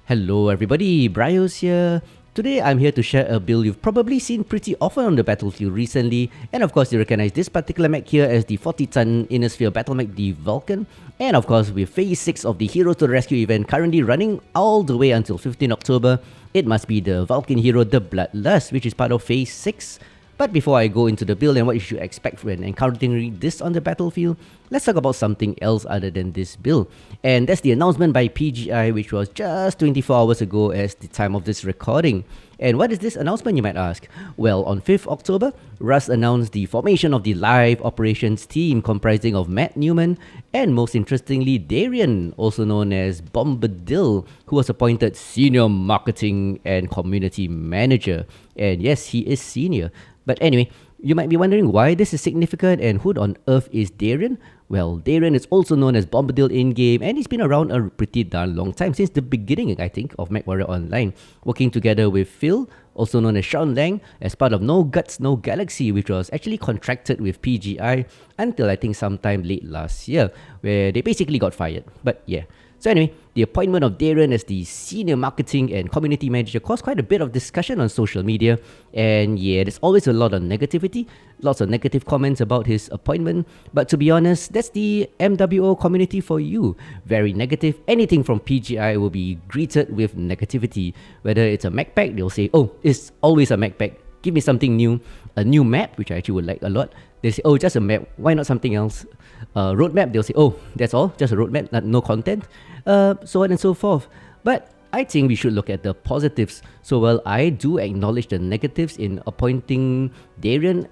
Hello everybody, Bryos here. Today I'm here to share a build you've probably seen pretty often on the battlefield recently, and of course you recognize this particular mech here as the 40-ton Inner Sphere battle mech, the Vulcan, and of course with phase 6 of the Heroes to the Rescue event currently running all the way until 15 October, it must be the Vulcan hero, the Bloodlust, which is part of phase 6. But before I go into the build and what you should expect when encountering this on the battlefield, let's talk about something else other than this build. And that's the announcement by PGI, which was just 24 hours ago as the time of this recording. And what is this announcement, you might ask? Well, on 5th October, Russ announced the formation of the live operations team comprising of Matt Newman and, most interestingly, Daeron, also known as Bombadil, who was appointed Senior Marketing and Community Manager. And yes, he is senior. But anyway, you might be wondering why this is significant and who on earth is Daeron? Well, Daeron is also known as Bombadil in-game, and he's been around a pretty darn long time, since the beginning, I think, of MechWarrior Online, working together with Phil, also known as Sean Lang, as part of No Guts, No Galaxy, which was actually contracted with PGI until I think sometime late last year, where they basically got fired. But yeah. So anyway, the appointment of Daeron as the Senior Marketing and Community Manager caused quite a bit of discussion on social media. And yeah, there's always a lot of negativity, lots of negative comments about his appointment. But to be honest, that's the MWO community for you. Very negative. Anything from PGI will be greeted with negativity. Whether it's a mech pack, they'll say, oh, it's always a mech pack. Give me something new. A new map, which I actually would like a lot. They say, oh, just a map. Why not something else? Roadmap, they'll say, oh, that's all, just a roadmap, no content, so on and so forth. But I think we should look at the positives. So while I do acknowledge the negatives in appointing Daeron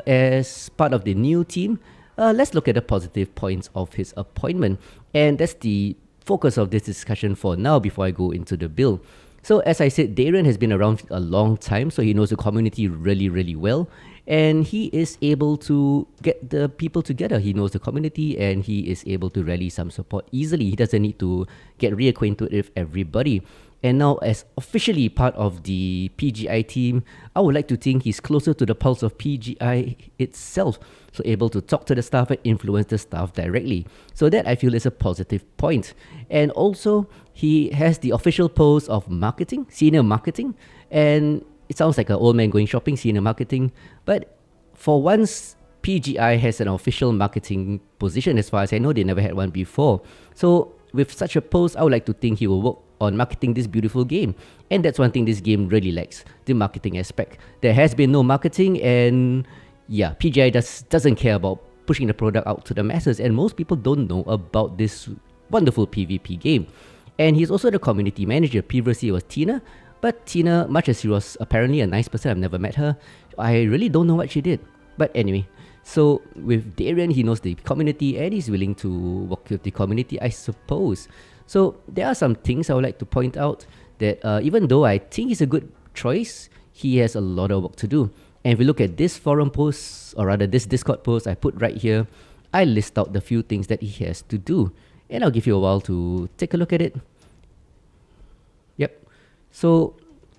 as part of the new team, let's look at the positive points of his appointment. And that's the focus of this discussion for now before I go into the build. So as I said, Daeron has been around a long time, so he knows the community really, really well. And he is able to get the people together. He knows the community and he is able to rally some support easily. He doesn't need to get reacquainted with everybody. And now, as officially part of the PGI team, I would like to think he's closer to the pulse of PGI itself. So able to talk to the staff and influence the staff directly. So that I feel is a positive point. And also, he has the official post of marketing, senior marketing. And it sounds like an old man going shopping, senior marketing. But for once, PGI has an official marketing position. As far as I know, they never had one before. So with such a post, I would like to think he will work on marketing this beautiful game. And that's one thing this game really lacks, the marketing aspect. There has been no marketing, and yeah, PGI doesn't care about pushing the product out to the masses, and most people don't know about this wonderful PvP game. And he's also the community manager. Previously it was Tina, but Tina, much as she was apparently a nice person, I've never met her, I really don't know what she did. But anyway, so with Daeron, he knows the community and he's willing to work with the community, I suppose. So there are some things I would like to point out that even though I think he's a good choice, he has a lot of work to do. And if we look at this forum post, or rather this Discord post I put right here, I list out the few things that he has to do. And I'll give you a while to take a look at it. Yep. So,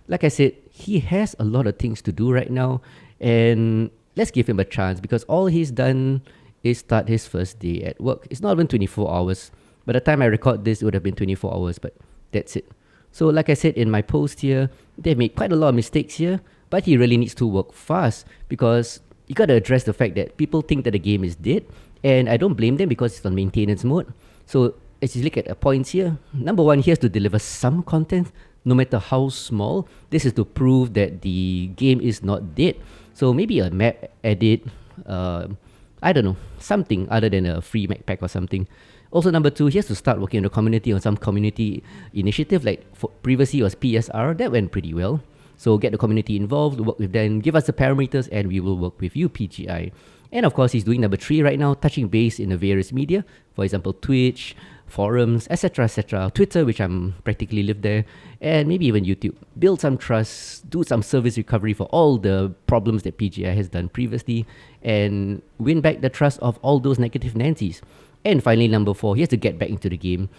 like I said, he has a lot of things to do right now, and let's give him a chance because all he's done is start his first day at work. It's not even 24 hours. By the time I record this, it would have been 24 hours, but that's it. So, like I said in my post here, they made quite a lot of mistakes here, but he really needs to work fast because you gotta address the fact that people think that the game is dead, and I don't blame them because it's on maintenance mode. So, as you look at the points here, number one, he has to deliver some content, no matter how small. This is to prove that the game is not dead. So maybe a map edit, I don't know, something other than a free mech pack or something. Also, number two, he has to start working in the community on some community initiative. Like previously it was PSR, that went pretty well. So get the community involved, work with them, give us the parameters, and we will work with you, PGI. And of course, he's doing number three right now, touching base in the various media. For example, Twitch, forums, etc., etc. Twitter, which I'm practically live there, and maybe even YouTube. Build some trust, do some service recovery for all the problems that PGI has done previously, and win back the trust of all those negative Nancy's. And finally, number four, he has to get back into the game.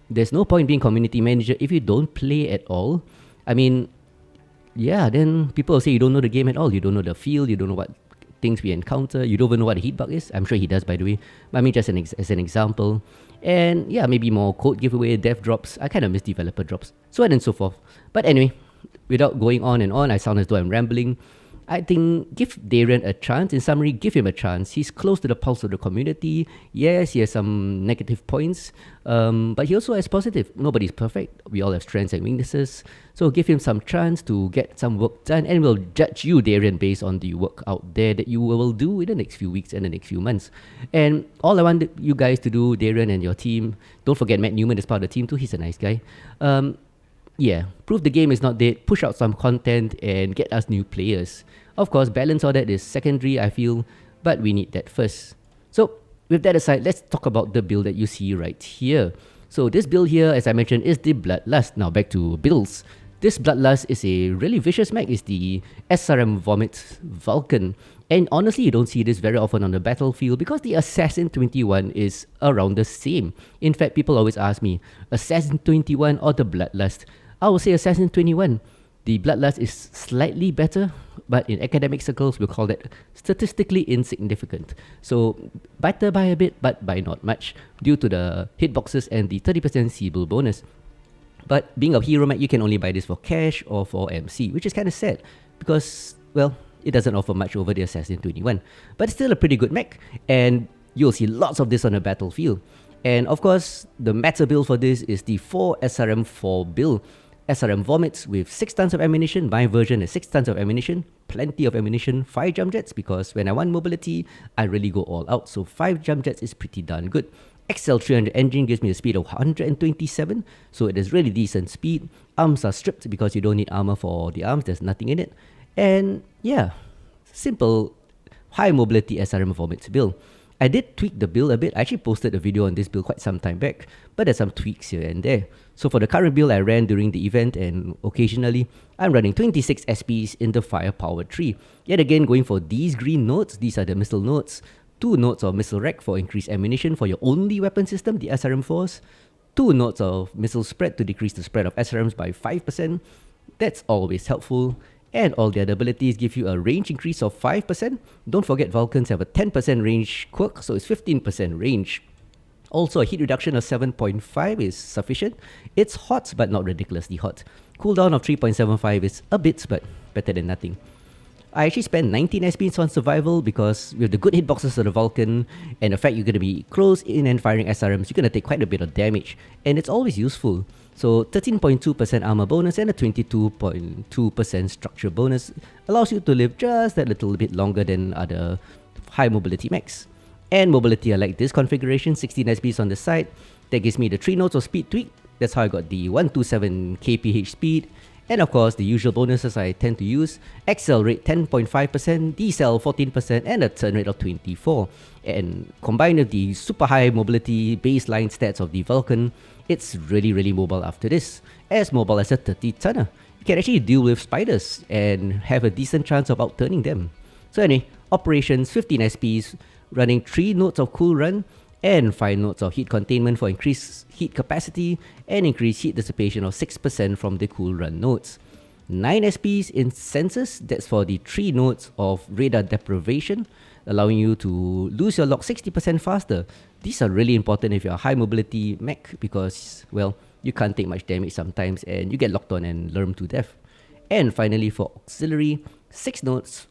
There's no point being community manager if you don't play at all. I mean, yeah, then people will say you don't know the game at all. You don't know the field, you don't know what things we encounter. You don't even know what a hitbox is. I'm sure he does, by the way. But I mean, just as an example. And yeah, maybe more code giveaway, dev drops. I kind of miss developer drops, so on and so forth. But anyway, without going on and on, I sound as though I'm rambling. I think give Daeron a chance. In summary, give him a chance. He's close to the pulse of the community. Yes, he has some negative points, but he also has positive. Nobody's perfect. We all have strengths and weaknesses. So give him some chance to get some work done, and we'll judge you, Daeron, based on the work out there that you will do in the next few weeks and the next few months. And all I want you guys to do, Daeron and your team, don't forget Matt Newman is part of the team too. He's a nice guy. Yeah, prove the game is not dead, push out some content and get us new players. Of course, balance all that is secondary, I feel, but we need that first. So, with that aside, let's talk about the build that you see right here. So this build here, as I mentioned, is the Bloodlust. Now back to builds. This Bloodlust is a really vicious mech. It's the SRM Vomit Vulcan. And honestly, you don't see this very often on the battlefield because the ASN-21 is around the same. In fact, people always ask me, ASN-21 or the Bloodlust? I will say ASN-21. The Bloodlust is slightly better, but in academic circles, we'll call that statistically insignificant. So, better by a bit, but by not much, due to the hitboxes and the 30% Seeble bonus. But being a hero mech, you can only buy this for cash or for MC, which is kind of sad, because, well, it doesn't offer much over the Assassin-21. But it's still a pretty good mech, and you'll see lots of this on the battlefield. And of course, the meta build for this is the 4 SRM4 build. SRM Vomits with 6 tons of ammunition. My version is 6 tons of ammunition, plenty of ammunition, 5 jump jets, because when I want mobility, I really go all out. So 5 jump jets is pretty darn good. XL300 engine gives me a speed of 127, so it is really decent speed. Arms are stripped because you don't need armor for the arms, there's nothing in it. And yeah, simple high mobility SRM Vomits build. I did tweak the build a bit. I actually posted a video on this build quite some time back, but there's some tweaks here and there. So for the current build I ran during the event, and occasionally, I'm running 26 SPs in the firepower tree. Yet again, going for these green nodes. These are the missile nodes. 2 nodes of missile rack for increased ammunition for your only weapon system, the SRM4s. 2 nodes of missile spread to decrease the spread of SRMs by 5%. That's always helpful. And all the other abilities give you a range increase of 5%. Don't forget Vulcans have a 10% range quirk, so it's 15% range. Also, a heat reduction of 7.5 is sufficient. It's hot, but not ridiculously hot. Cooldown of 3.75 is a bit, but better than nothing. I actually spent 19 SPs on survival because with the good hitboxes of the Vulcan and the fact you're going to be close in and firing SRMs, you're going to take quite a bit of damage. And it's always useful. So 13.2% armor bonus and a 22.2% structure bonus allows you to live just that little bit longer than other high mobility mechs. And mobility, I like this configuration, 16 SPs on the side. That gives me the 3 nodes of speed tweak. That's how I got the 127 kph speed. And of course, the usual bonuses I tend to use: Excel rate 10.5%, decel 14%, and a turn rate of 24. And combined with the super high mobility baseline stats of the Vulcan, it's really mobile after this. As mobile as a 30-tonner. You can actually deal with spiders and have a decent chance of outturning them. So anyway, operations 15 SPs, running 3 nodes of cool run, and 5 nodes of heat containment for increased heat capacity and increased heat dissipation of 6% from the cool run nodes. 9 SPs in sensors, that's for the 3 nodes of radar deprivation, allowing you to lose your lock 60% faster. These are really important if you're a high mobility mech because, well, you can't take much damage sometimes and you get locked on and lurm to death. And finally, for auxiliary, 6 nodes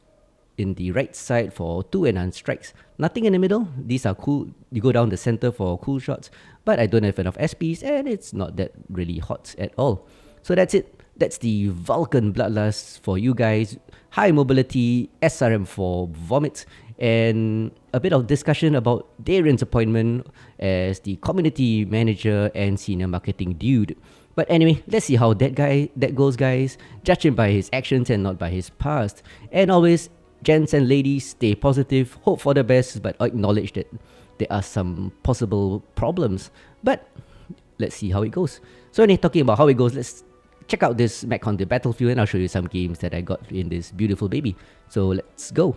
in the right side for 2 enhanced strikes. Nothing in the middle. These are cool. You go down the center for cool shots, but I don't have enough SPs and it's not that really hot at all. So that's it. That's the Vulcan Bloodlust for you guys. High mobility SRM4 Vomit, and a bit of discussion about Daeron's appointment as the community manager and senior marketing dude. But anyway, let's see how that goes, guys. Judge him by his actions and not by his past. And always, gents and ladies, stay positive, hope for the best, but acknowledge that there are some possible problems. But let's see how it goes. So anyway, talking about how it goes, let's check out this mech on the battlefield and I'll show you some games that I got in this beautiful baby. So let's go.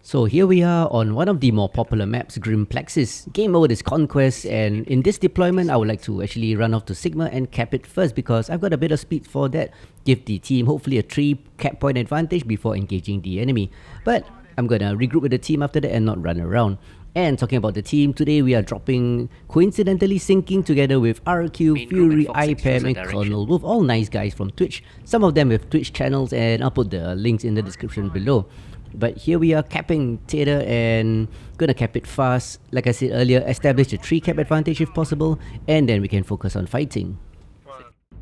So here we are on one of the more popular maps, Grimplexis. Game mode is Conquest, and in this deployment I would like to actually run off to Sigma and cap it first because I've got a bit of speed for that. Give the team hopefully a 3 cap point advantage before engaging the enemy. But I'm gonna regroup with the team after that and not run around. And talking about the team, today we are dropping, coincidentally syncing together with RQ, Fury, IPAM and Colonel Wolf, all nice guys from Twitch. Some of them with Twitch channels, and I'll put the links in the description below. But here we are capping Theater and gonna cap it fast. Like I said earlier, establish a 3 cap advantage if possible, and then we can focus on fighting.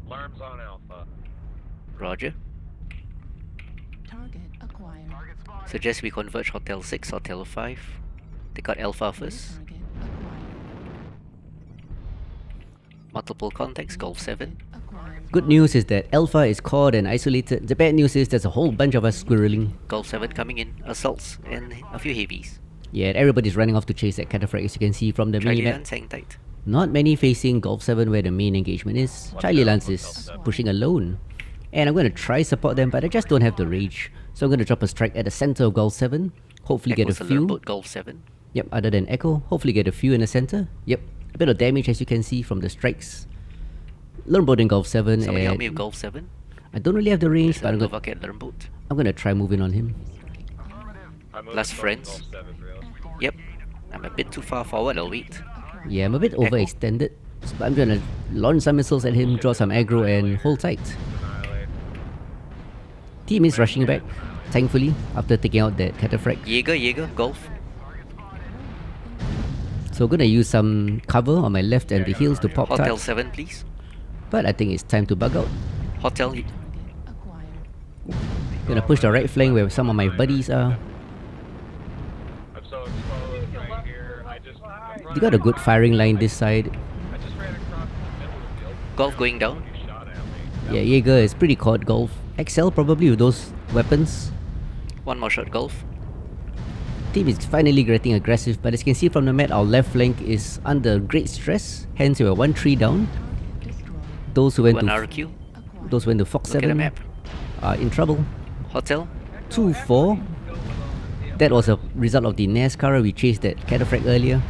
Alarms on Alpha. Roger. Target acquired. Suggest we converge Hotel 6, Hotel 5. Take out Alpha first. Target acquired. Multiple contacts, Golf 7. Acquired. Good news is that Alpha is caught and isolated. The bad news is there's a whole bunch of us squirreling. Golf 7 coming in, assaults, and a few heavies. Yeah, everybody's running off to chase that Cataphract, as you can see from the Charlie mini-map. Lance hang tight. Not many facing Golf 7 where the main engagement is. Charlie Lance is pushing alone. And I'm going to try support them, but I just don't have the rage. So I'm going to drop a strike at the center of Golf 7. Hopefully get a Echo's few. boat, Golf 7. Yep, other than Echo. Hopefully get a few in the center. Yep, a bit of damage as you can see from the strikes. Learnboat in Golf 7. Somebody help and me with Golf 7. I don't really have the range, There's but a I'm Nova going Cat Learnboat. to try moving on him. Last friends. Yep. I'm a bit too far forward, I'll wait. Yeah, I'm a bit overextended. But I'm going to launch some missiles at him, draw some aggro and hold tight. Team is rushing back, thankfully, after taking out that Cataphract. Jaeger, Golf. So gonna use some cover on my left and the heels to pop Hotel touch. 7, please. But I think it's time to bug out. Hotel. Acquired. Gonna push the right flank where some of my buddies are. I'm so exposed right here. They got a good firing line this side. I just ran across the middle of the field. Golf going down. You shot at me. Yeah, Jaeger is pretty caught Golf. Excel probably with those weapons. One more shot, Golf. Team is finally getting aggressive, but as you can see from the map, our left flank is under great stress. Hence we are 1-3 down. Destroyed. Those who went One to RQ. Acquired. those who went to Fox Look at the 7 map. are in trouble. Hotel. 2-4. That was a result of the NASCAR. We chased that Cataphract earlier.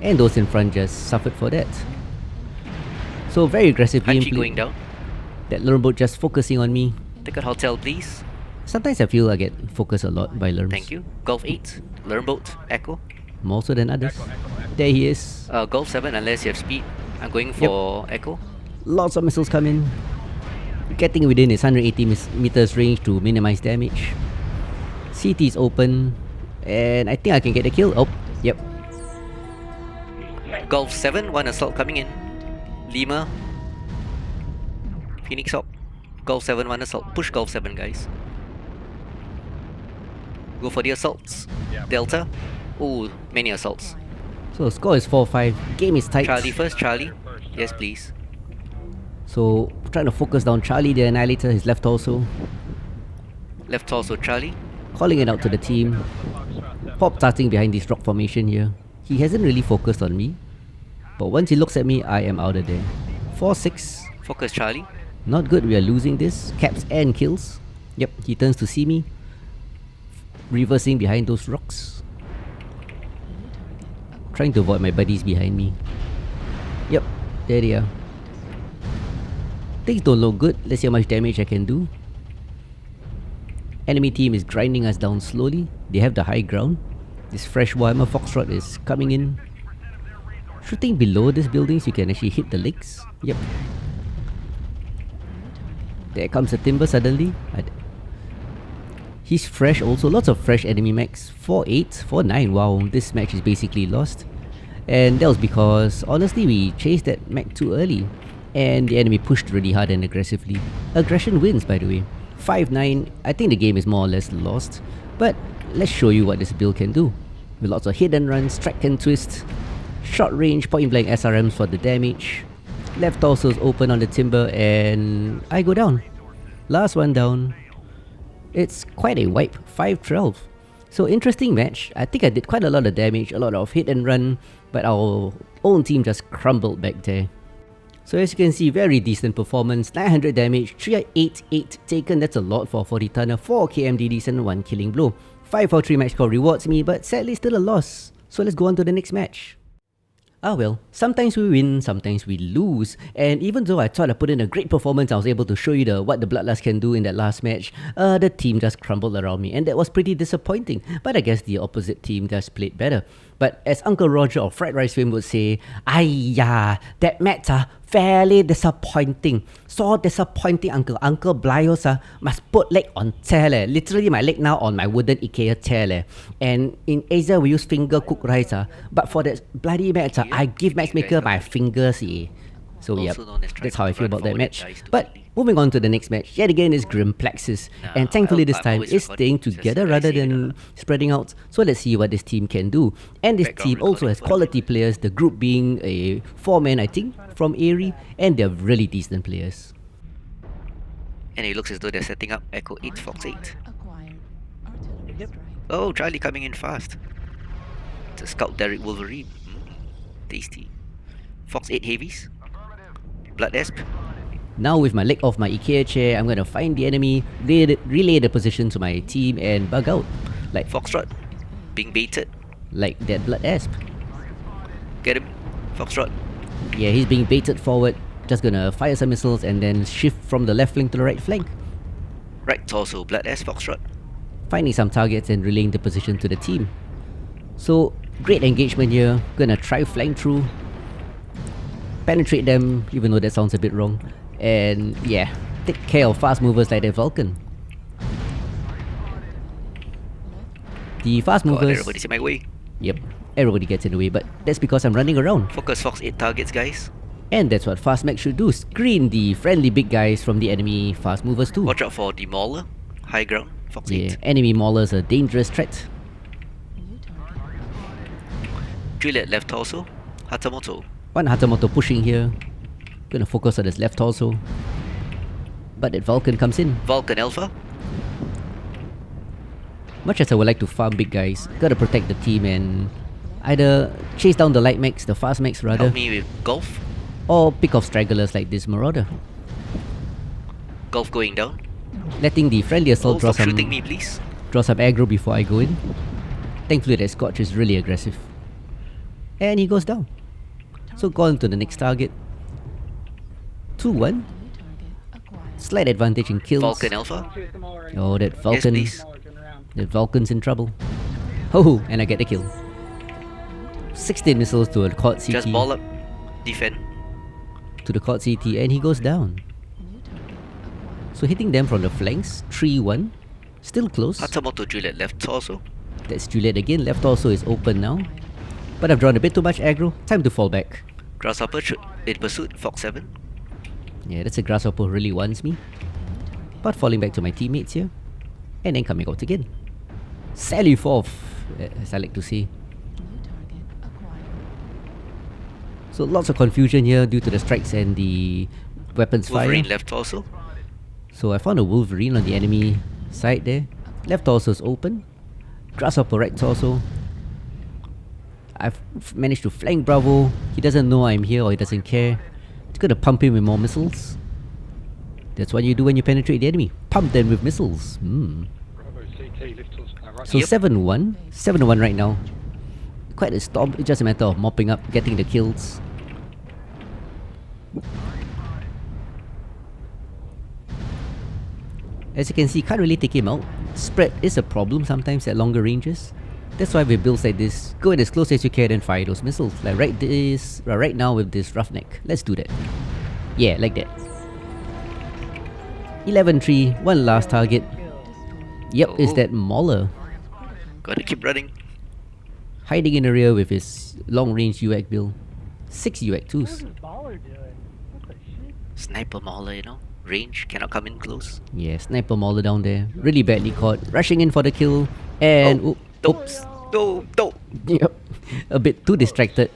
And those in front just suffered for that. So very aggressive Punchy gameplay. going down. That Learnboat just focusing on me. Take out Hotel, please. Sometimes I feel I get focused a lot by Lerms. Thank you. Golf 8. Learnboat. Echo. More so than others. There he is. Golf 7 unless you have speed. I'm going for Echo. Lots of missiles come in. Getting within his 180 meters range to minimize damage. CT is open. And I think I can get the kill. Oh, yep. Golf 7, one assault coming in. Lima. Phoenix Hawk. Golf 7, one assault. Push Golf 7, guys. Go for the assaults. Delta. Oh, many assaults. So score is 4-5. Game is tight. Charlie first, Charlie. Yes, please. So trying to focus down Charlie the Annihilator, his left torso. Left torso, Charlie. Calling it out to the team. Pop starting behind this rock formation here. He hasn't really focused on me. But once he looks at me, I am out of there. 4-6. Focus, Charlie. Not good, we are losing this. Caps and kills. Yep, he turns to see me. Reversing behind those rocks. Trying to avoid my buddies behind me. Yep, there they are. Things don't look good. Let's see how much damage I can do. Enemy team is grinding us down slowly. They have the high ground. This fresh Warhammer Foxtrot is coming in. Shooting below these buildings, you can actually hit the legs. Yep. There comes a timber suddenly. He's fresh also. Lots of fresh enemy mechs. 4-8, 4-9. Wow, this match is basically lost. And that was because, honestly, we chased that mech too early. And the enemy pushed really hard and aggressively. Aggression wins, by the way. 5-9. I think the game is more or less lost. But let's show you what this build can do. With lots of hit and run, strike and twist. Short range, point blank SRMs for the damage. Left torso is open on the timber and I go down. Last one down. It's quite a wipe, 5-12. So interesting match. I think I did quite a lot of damage, a lot of hit and run, but our own team just crumbled back there. So as you can see, very decent performance, 900 damage, 388 taken, that's a lot for a 40 tonner, 4 KMDDs and 1 killing blow. 5-4-3 match score rewards me, but sadly still a loss. So let's go on to the next match. Ah well, sometimes we win, sometimes we lose, and even though I thought I put in a great performance, I was able to show you what the Bloodlust can do in that last match, the team just crumbled around me, and that was pretty disappointing, but I guess the opposite team just played better. But as Uncle Roger of Fried Rice Fame would say, "Ayya, that match fairly disappointing. So disappointing, Uncle. Uncle Blios must put leg on chair leh. Literally my leg now on my wooden IKEA chair leh. And in Asia we use finger cooked rice but for that bloody match I give matchmaker my fingers So yeah, that's how I feel about that match. But moving on to the next match, yet again is Grimplexes. And thankfully this time it's staying together rather than spreading out. So let's see what this team can do. And this team also has quality players, the group being a 4-man I think from Airy, and they're really decent players. And it looks as though they're setting up Echo 8, Fox 8. Acquired. Artillery strike. Oh, Charlie coming in fast. It's a Scout Derek Wolverine. Tasty. Fox 8 heavies. Bloodlust. Now with my leg off my IKEA chair, I'm gonna find the enemy, relay the position to my team and bug out. Like Foxtrot. Being baited. Like that Bloodlust. Get him. Foxtrot. Yeah, he's being baited forward. Just gonna fire some missiles and then shift from the left flank to the right flank. Right torso. Bloodlust. Foxtrot. Finding some targets and relaying the position to the team. So, great engagement here. Gonna try flank through. Penetrate them, even though that sounds a bit wrong. And yeah, take care of fast movers like that Vulcan. The fast God, movers... everybody's in my way. Yep, everybody gets in the way, but that's because I'm running around. Focus Fox 8 targets, guys. And that's what fast mech should do, screen the friendly big guys from the enemy fast movers too. Watch out for the Mauler. High ground. Fox 8. Yeah, enemy maulers are a dangerous threat. New target. Juliet left torso. Hatamoto. One Hatamoto pushing here. Gonna focus on his left torso. But that Vulcan comes in. Vulcan Alpha. Much as I would like to farm big guys, gotta protect the team and either chase down the light mechs, the fast mechs rather, Help me with Golf. or pick off stragglers like this Marauder. Golf going down. Letting the friendly assault Oh, draw stop some shooting me, please. aggro before I go in. Thankfully that Scotch is really aggressive. And he goes down. So go on to the next target. 2-1. New target acquired. Slight advantage in kills. Vulcan Alpha. Oh, that Vulcan. please. That Vulcan's in trouble. Oh, and I get the kill. 16 missiles to a quad CT. Just ball up. Defend. To the quad CT, and he goes down. New target acquired. So hitting them from the flanks, 3-1. Still close. Hatamoto Juliet left torso. That's Juliet again. Left torso is open now. But I've drawn a bit too much aggro. Time to fall back. Grasshopper in pursuit. Fox 7. Yeah, that's a Grasshopper who really wants me. But falling back to my teammates here. And then coming out again. Sally forth, as I like to say. New target acquired. So lots of confusion here due to the strikes and the weapons Wolverine fire. left torso. So I found a Wolverine on the enemy side there. Left torso is open. Grasshopper right torso. I've managed to flank Bravo. He doesn't know I'm here or he doesn't care. It's gonna pump him with more missiles. That's what you do when you penetrate the enemy. Pump them with missiles. So Yep. 7-1. 7-1 right now. Quite a storm. It's just a matter of mopping up, getting the kills. As you can see, can't really take him out. Spread is a problem sometimes at longer ranges. That's why with builds like this, go in as close as you can and fire those missiles. Like right now with this roughneck. Let's do that. Yeah, like that. 11-3, one last target. Yep, it's Oh. that Mauler. Gotta keep running. Hiding in the rear with his long-range UAC build. 6 UAC 2s. Sniper Mauler, you know. Range, cannot come in close. Yeah, Sniper Mauler down there. Really badly caught. Rushing in for the kill. And oops. No. Yep. A bit too distracted.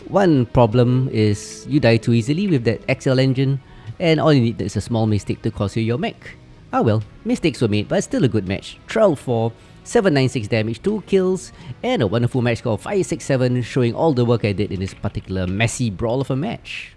One problem is you die too easily with that XL engine. And all you need is a small mistake to cost you your mech. Ah well, mistakes were made, but still a good match. 12-4, 796 damage, 2 kills, and a wonderful match score of 567, showing all the work I did in this particular messy brawl of a match.